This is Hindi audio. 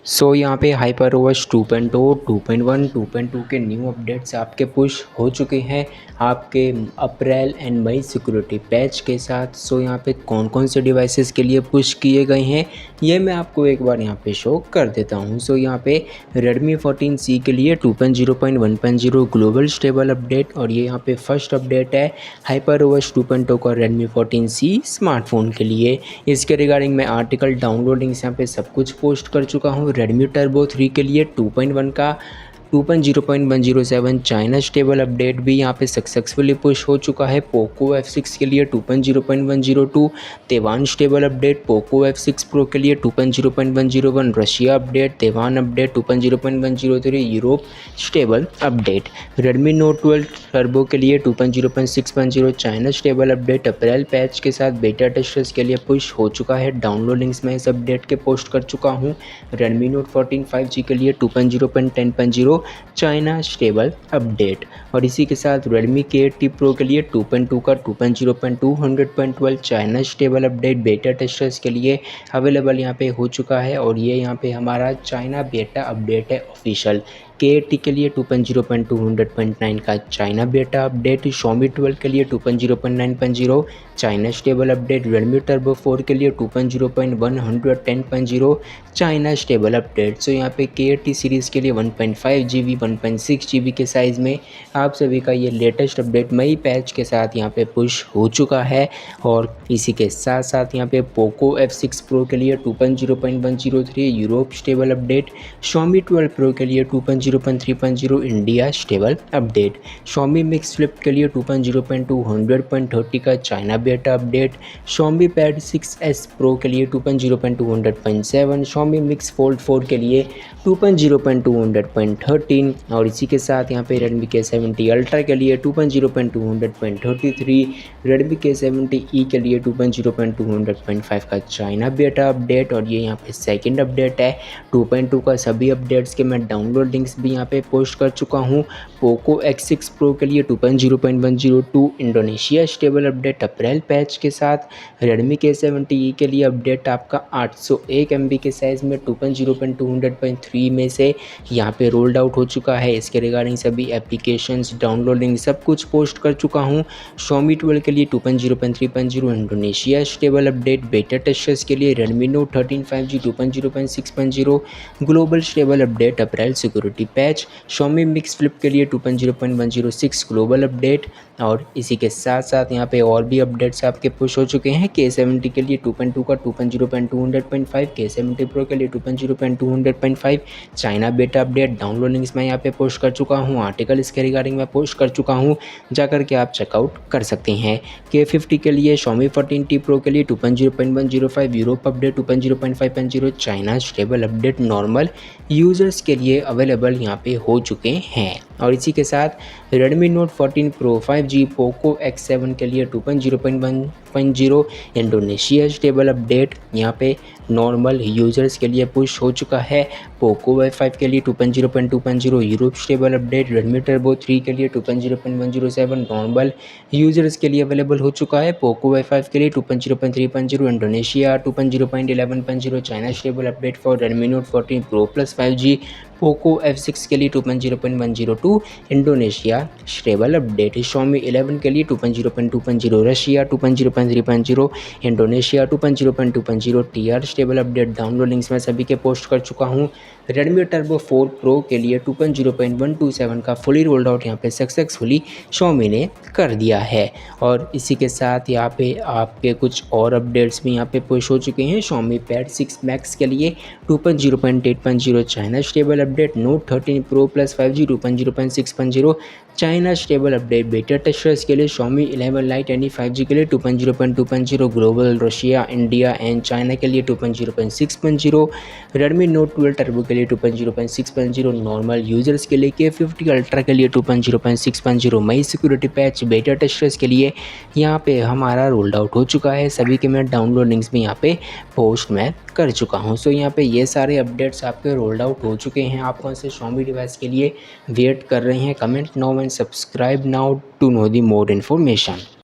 यहाँ पे HyperOS 2.0, 2.1, 2.2 के न्यू अपडेट्स आपके पुश हो चुके हैं आपके अप्रैल एंड मई सिक्योरिटी पैच के साथ। यहाँ पे कौन कौन से डिवाइसेस के लिए पुश किए गए हैं ये मैं आपको एक बार यहाँ पे शो कर देता हूँ। यहाँ पे Redmi 14C के लिए 2.0.1.0 ग्लोबल स्टेबल अपडेट, और ये यहाँ पे फर्स्ट अपडेट है HyperOS 2.0 का Redmi 14C स्मार्टफोन के लिए। इसके रिगार्डिंग मैं आर्टिकल डाउनलोडिंग्स यहाँ पे सब कुछ पोस्ट कर चुका हूँ। Redmi Turbo 3 के लिए 2.1 का 2.0.107 चाइना स्टेबल अपडेट भी यहाँ पे सक्सेसफुली पुश हो चुका है। पोको F6 के लिए 2.0.102 Taiwan stable update, Poco F6 pro के लिए 2.0.101 Russia update, Taiwan update 2.0.103 Europe stable update. Redmi Note 12 turbo के लिए 2.0.610 चाइना स्टेबल अपडेट अप्रैल पैच के साथ बेटा टेस्टर्स के लिए पुश हो चुका है। डाउनलोडिंग्स में इस अपडेट के पोस्ट कर चुका हूँ। Redmi Note 14 5G के लिए 2.0.10.0 चाइना स्टेबल अपडेट, और इसी के साथ Redmi K80 Pro के लिए 2.2 का 2.0.200.12 China stable update beta testers के लिए अवेलेबल यहाँ पे हो चुका है। और ये यहाँ पे हमारा चाइना बेटा अपडेट है ऑफिशियल। K80 के लिए 2.0.200.9 का चाइना बेटा अपडेट, Xiaomi 12 के लिए 2.0.9.0 China stable update, Redmi Turbo 4 के लिए 2.0.110.0 चाइना स्टेबल अपडेट। यहाँ पे K80 सीरीज़ के लिए 1.5 GB 1.6 GB के साइज़ में आप सभी का ये लेटेस्ट अपडेट मई पैच के साथ यहाँ पे पुश हो चुका है। और इसी के साथ साथ यहाँ पे पोको F6 Pro के लिए 2.0.103 Europe stable update, Xiaomi 12 Pro के लिए 2.0.3.0 India stable update, Xiaomi Mix Flip के लिए 2.0.200.30 का चाइना बेटा update, Xiaomi Pad 6s Pro के लिए 2.0.200.7, Xiaomi Mix Fold 4 के लिए 2.0.200.13, और इसी के साथ यहाँ पे Redmi K70 Ultra के लिए 2.0.200.33, Redmi K70e के लिए 2.0.200.5 का चाइना बेटा अपडेट। और ये यहाँ पे सेकंड अपडेट है 2.2 का। सभी अपडेट्स के मैं डाउनलोड लिंक्स भी यहाँ पे पोस्ट कर चुका हूँ। पोको X6 Pro के लिए 2.0.102 इंडोनेशिया स्टेबल अपडेट अप्रैल पैच के साथ। Redmi K70e के लिए अपडेट आपका 801 MB के साइज़ में 2.0.200.3 में से यहाँ पे रोल्ड आउट हो चुका है। इसके रिगार्डिंग सभी एप्लीकेशंस डाउनलोडिंग सब कुछ पोस्ट कर चुका हूँ। Xiaomi 12 के लिए 2.0.3.0 Indonesia stable update beta testers के लिए Redmi Note 13 5G 2.0.6.0 global stable update April security patch, Xiaomi Mix Flip के लिए 2.0.106 ग्लोबल अपडेट। और इसी के साथ साथ यहाँ पे और भी अपडेट्स आपके पुश हो चुके हैं। K70 के लिए 2.2 का 2.0.200.5, K70 Pro के लिए 2.0.200.5 चाइना बेटा अपडेट। डाउनलोडिंग्स मैं यहाँ पे पोस्ट कर चुका हूँ, आर्टिकल इसके रिगार्डिंग मैं पोस्ट कर चुका हूँ, जाकर के आप चेकआउट कर सकते हैं। K50 के लिए Xiaomi 14T Pro के लिए 2.0.105 Europe update, 2.0.5.0 China stable update normal users के लिए अवेलेबल यहाँ पे हो चुके हैं। और इसी के साथ Redmi Note 14 Pro 5G Poco X7 के लिए 2.0.1.0 इंडोनेशिया स्टेबल अपडेट यहाँ पे नॉर्मल यूज़र्स के लिए पुश हो चुका है। पोको Y5 के लिए 2.0.2.0 Europe stable update, Redmi Turbo 3 के लिए 2.0.107 नॉर्मल यूज़र्स के लिए अवेलेबल हो चुका है। पोको Y5 के लिए 2.0.3.0 Indonesia, 2.0.11.0 China stable update for Redmi Note 14 Pro Plus 5G, Poco F6 के लिए 2.0.102 इंडोनेशिया स्टेबल अपडेट, Xiaomi 11 के लिए 2.0.2.0 Russia, 2.0.3.0 Indonesia, 2.0.2.0 TR stable update. Downloadings में सभी के पोस्ट कर चुका हूँ। Redmi Turbo 4 Pro के लिए 2.0.127 का फुली रोल्ड आउट यहाँ पे सक्सेसफुली Xiaomi ने कर दिया है। और इसी के साथ यहाँ पे आपके कुछ और अपडेट्स भी यहाँ पे पुश हो चुके हैं। Xiaomi Pad 6 Max के लिए 2.0.8.0 China stable update, Note 13 Pro Plus 5G 2.0.6.0 China stable update beta testers के लिए Xiaomi 11 Lite Any 5G के लिए 2.0.2.0 global Russia India and China के लिए 2.0.6.0, Redmi Note 12 टर्बो के लिए 2.0.6.0 नॉर्मल यूजर्स के लिए, K50 अल्ट्रा के लिए 2.0.6.0 मई सिक्योरिटी पैच बेटा टेस्टर्स के लिए यहाँ पे हमारा रोल्ड आउट हो चुका है। सभी के मैं डाउनलोड लिंक्स भी यहाँ पे पोस्ट मैं कर चुका हूँ। यहाँ पे ये सारे अपडेट्स आपके रोल्ड आउट हो चुके हैं। आप कौन से Xiaomi डिवाइस के लिए वेट कर रहे हैं? Comment now and subscribe now to know the more information.